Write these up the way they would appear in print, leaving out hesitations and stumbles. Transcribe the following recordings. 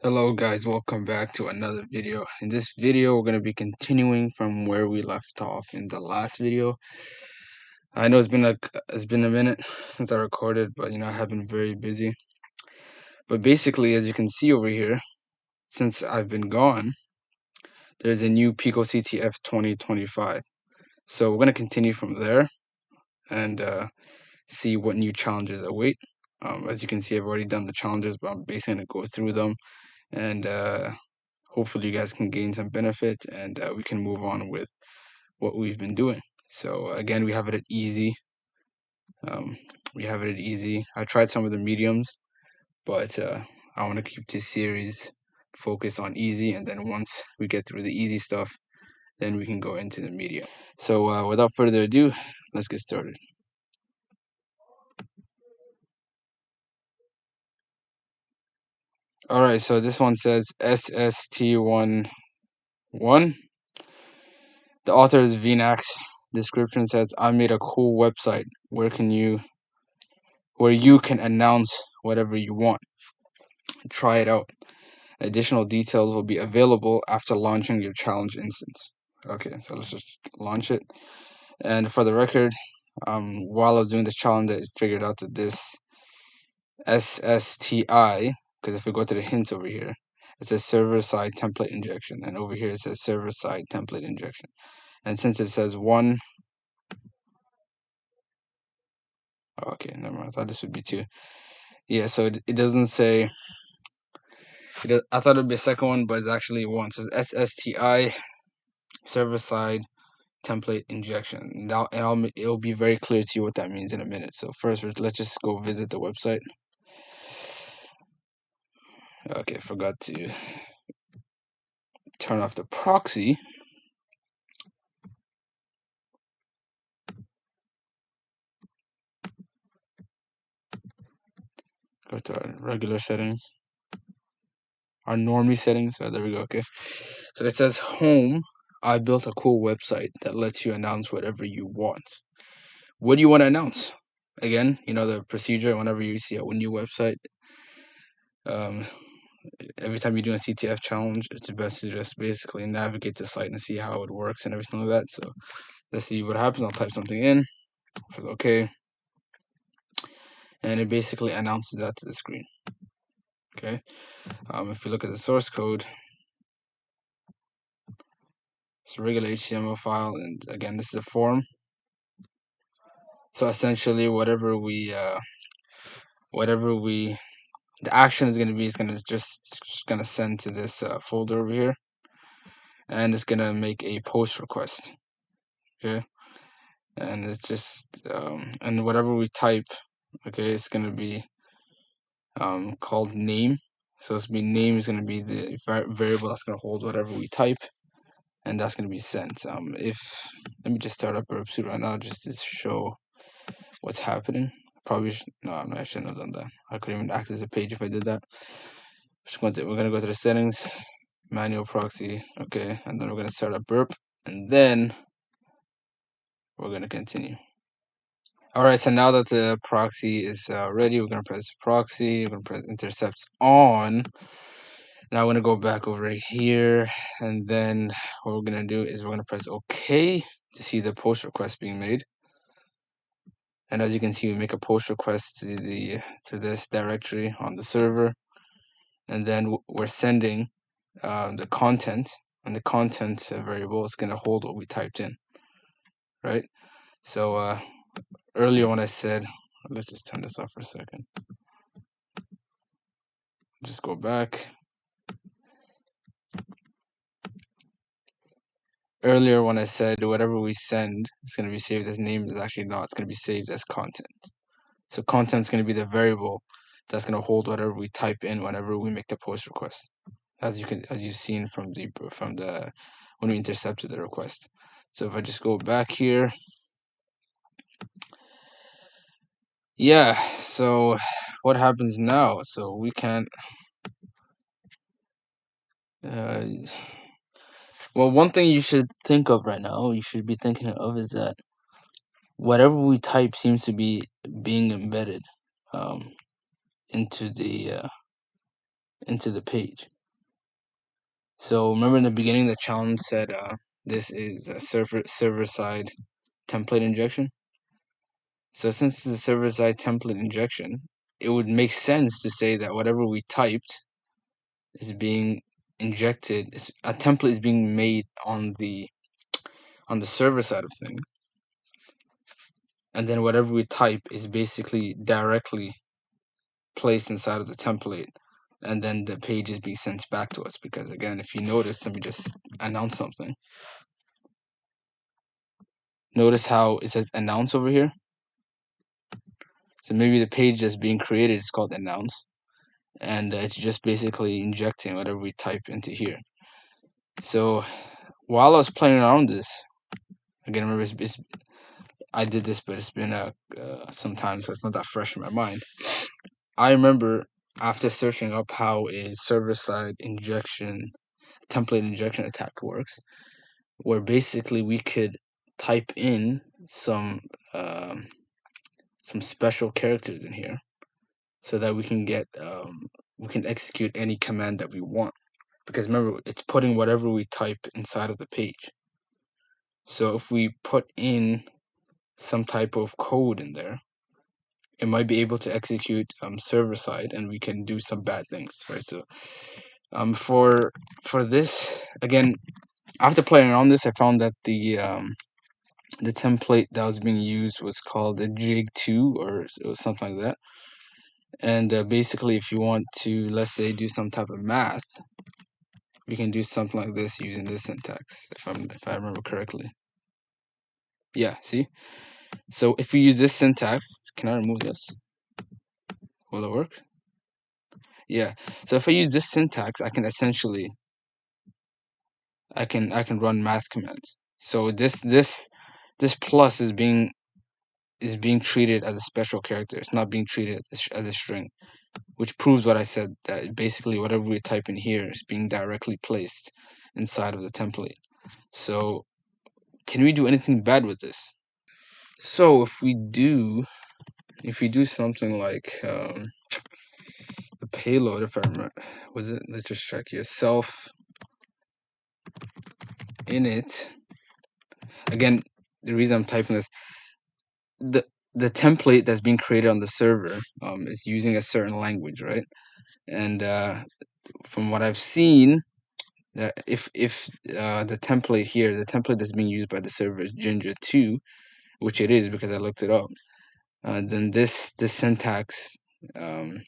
Hello guys, welcome back to another video. In this video, we're going to be continuing from where we left off in the last video. I know it's been a minute since I recorded, but I have been very busy. But basically, as you can see over here, since I've been gone, there's a new PicoCTF 2025. So we're going to continue from there and see what new challenges await. As you can see, I've already done the challenges, but I'm basically going to go through them and hopefully you guys can gain some benefit and we can move on with what we've been doing. So again, we have it at easy. I tried some of the mediums, but I want to keep this series focused on easy, and then once we get through the easy stuff, then we can go into the medium. So without further ado, let's get started. All right, so this one says SST11. The author is Vnax. Description says, I made a cool website where you can announce whatever you want. Try it out. Additional details will be available after launching your challenge instance. Okay, so let's just launch it. And for the record, while I was doing this challenge, I figured out that this SSTI, because if we go to the hints over here, it says server-side template injection, and over here it says server-side template injection. And since it says one, okay, never mind. I thought this would be two. Yeah, so it doesn't say. I thought it'd be a second one, but it's actually one. So it's SSTI server-side template injection. It'll be very clear to you what that means in a minute. So first, let's just go visit the website. Okay, forgot to turn off the proxy. Go to our regular settings. Our normie settings. Oh, there we go. Okay. So it says home. I built a cool website that lets you announce whatever you want. What do you want to announce? Again, the procedure whenever you see a new website. Every time you do a CTF challenge, it's best to just basically navigate the site and see how it works and everything like that. So let's see what happens. I'll type something in. Press OK. And it basically announces that to the screen. Okay. If you look at the source code, it's a regular HTML file, and again, this is a form. So essentially, whatever the action is going to be is going to just going to send to this folder over here, and it's going to make a post request. Okay. And it's just and whatever we type, okay, it's going to be called name. So it's be name is going to be the variable that's going to hold whatever we type, and that's going to be sent. Let me just start up Burp Suite right now just to show what's happening. Probably I shouldn't have done that. I couldn't even access the page if I did that. We're going to go to the settings, manual proxy, okay, and then we're going to start up Burp, and then we're going to continue. All right, so now that the proxy is ready, we're going to press proxy, we're going to press intercepts on. Now we're going to go back over here, and then what we're going to do is we're going to press OK to see the post request being made. And as you can see, we make a post request to this directory on the server, and then we're sending the content, and the content variable is going to hold what we typed in, right? So earlier when I said, let's just turn this off for a second. Just go back. Earlier when I said whatever we send is going to be saved as name, is actually not. It's going to be saved as content. So content is going to be the variable that's going to hold whatever we type in whenever we make the post request, as you've seen from the when we intercepted the request. So if I just go back here, yeah. So what happens now? So we can't. Well, one thing you should think of right now, you should be thinking of, is that whatever we type seems to be being embedded into the into the page. So remember in the beginning, the challenge said this is a server-side template injection. So since it's a server-side template injection, it would make sense to say that whatever we typed is being injected. A template is being made on the server side of things, and then whatever we type is basically directly placed inside of the template, and then the page is being sent back to us. Because again, if you notice, let me just announce something. Notice how it says announce over here. So maybe the page that's being created is called announce, and it's just basically injecting whatever we type into here. So while I was playing around with this, again, remember I did this, but it's been some time, so it's not that fresh in my mind. I remember after searching up how a server-side injection template injection attack works, where basically we could type in some special characters in here, so that we can get we can execute any command that we want. Because remember, it's putting whatever we type inside of the page. So if we put in some type of code in there, it might be able to execute server side, and we can do some bad things, right? So for this, again, after playing around this, I found that the template that was being used was called a jig2, or it was something like that. And basically, if you want to, let's say, do some type of math, we can do something like this using this syntax, if I remember correctly. Yeah, see. So if we use this syntax, can I remove this? Will it work? Yeah. So if I use this syntax, I can essentially I can run math commands. So this plus is being treated as a special character. It's not being treated as a string, which proves what I said, that basically whatever we type in here is being directly placed inside of the template. So can we do anything bad with this? So if we do something like the payload, if I remember, was it? Let's just check here. Self init. Again, the reason I'm typing this, the template that's being created on the server is using a certain language, right? And from what I've seen, that if the template here, the template that's being used by the server is Ginger2, which it is because I looked it up, then this syntax is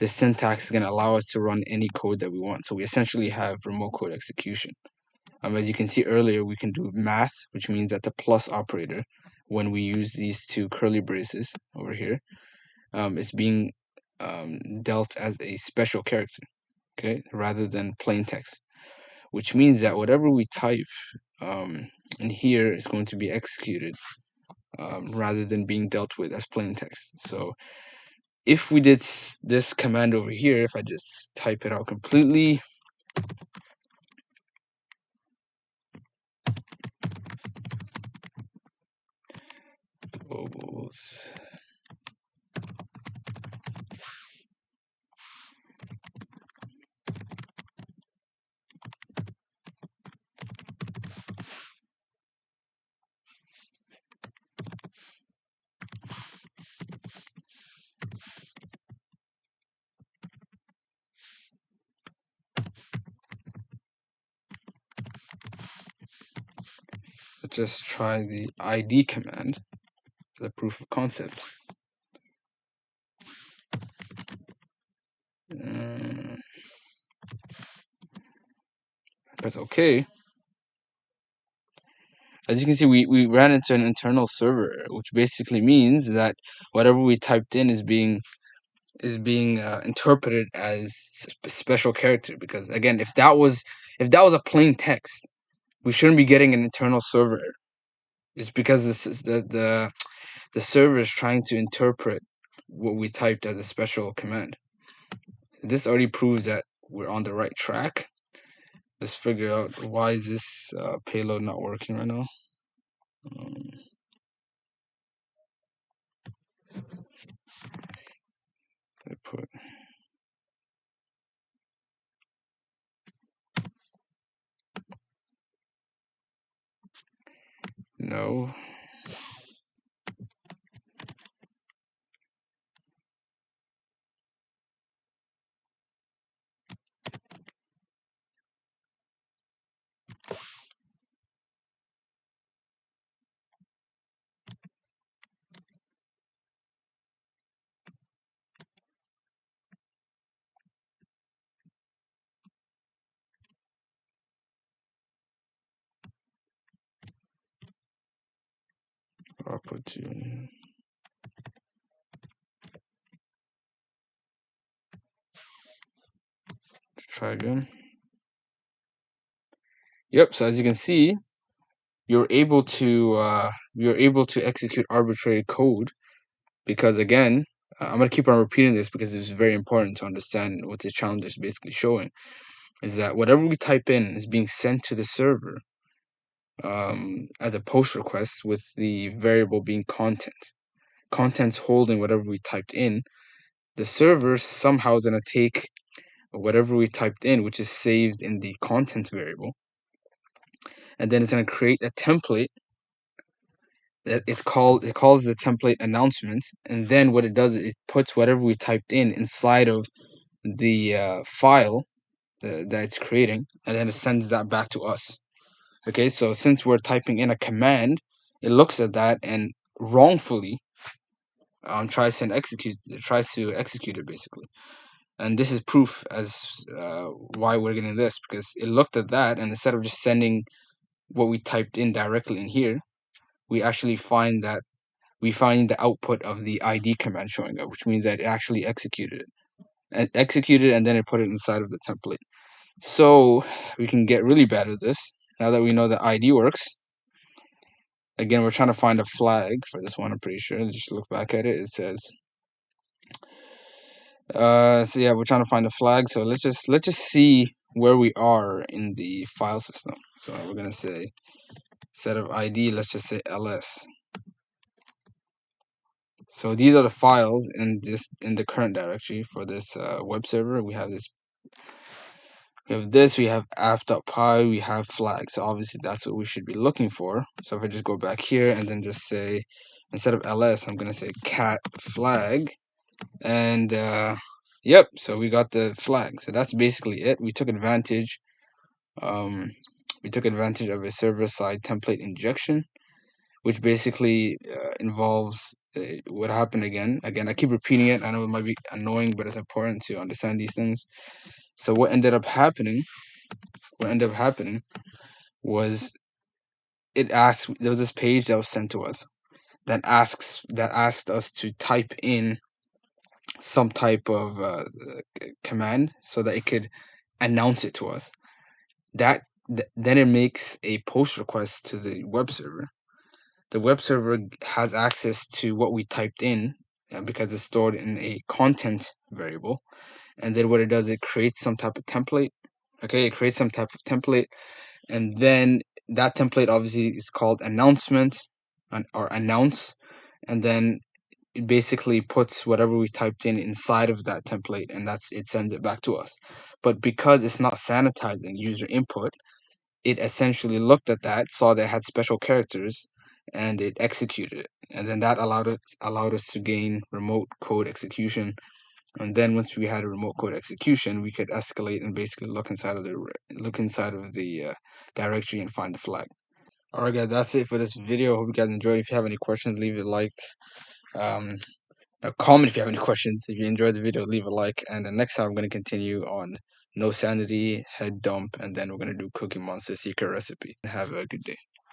going to allow us to run any code that we want. So we essentially have remote code execution. As you can see earlier, we can do math, which means that the plus operator, when we use these two curly braces over here, is being dealt as a special character, okay, rather than plain text, which means that whatever we type in here is going to be executed rather than being dealt with as plain text. So if we did this command over here, if I just type it out completely, globals, let's just try the ID command, the proof of concept. Press OK. As you can see, we ran into an internal server, which basically means that whatever we typed in is being interpreted as special character. Because again, if that was a plain text, we shouldn't be getting an internal server error. It's because this is the server is trying to interpret what we typed as a special command. So this already proves that we're on the right track. Let's figure out why is this payload not working right now. I put No. Output to try again. Yep. So as you can see, you're able to execute arbitrary code because again, I'm gonna keep on repeating this because it's very important to understand what this challenge is basically showing. Is that whatever we type in is being sent to the server as a post request with the variable being content. Content's holding whatever we typed in. The server somehow is going to take whatever we typed in, which is saved in the content variable, and then it's going to create a template that it calls the template announcement, and then what it does is it puts whatever we typed in inside of the file that it's creating, and then it sends that back to us. Okay, so since we're typing in a command, it looks at that and wrongfully tries to execute it basically. And this is proof as why we're getting this, because it looked at that and instead of just sending what we typed in directly in here, we actually find the output of the ID command showing up, which means that it actually executed and then it put it inside of the template. So we can get really bad at this now that we know that ID works. Again, we're trying to find a flag for this one. I'm pretty sure. Just look back at it. It says so yeah, we're trying to find a flag. So let's just see where we are in the file system. So we're gonna say instead of ID, let's just say ls. So these are the files in the current directory for this web server. We have we have app.py, we have flags. So obviously that's what we should be looking for. So if I just go back here and then just say instead of ls, I'm gonna say cat flag. And yep, so we got the flag. So that's basically it. We took advantage of a server-side template injection, which basically involves what happened again. I keep repeating it. I know it might be annoying, but it's important to understand these things. So what ended up happening was there was this page that was sent to us that asked us to type in some type of command so that it could announce it to us. Then it makes a post request to the web server. The web server has access to what we typed in because it's stored in a content variable. And then what it does, it creates some type of template. Okay, it creates some type of template, and then that template obviously is called announcement or announce, and then it basically puts whatever we typed in inside of that template, and it sends it back to us. But because it's not sanitizing user input, it essentially looked at that, saw that it had special characters, and it executed it. And then that allowed us to gain remote code execution. And then once we had a remote code execution, we could escalate and basically look inside of the directory and find the flag. All right, guys, that's it for this video. Hope you guys enjoyed. If you have any questions, leave a like. Comment if you have any questions. If you enjoyed the video, leave a like. And the next time I'm going to continue on No Sanity, Head Dump, and then we're going to do Cookie Monster Secret Recipe. Have a good day.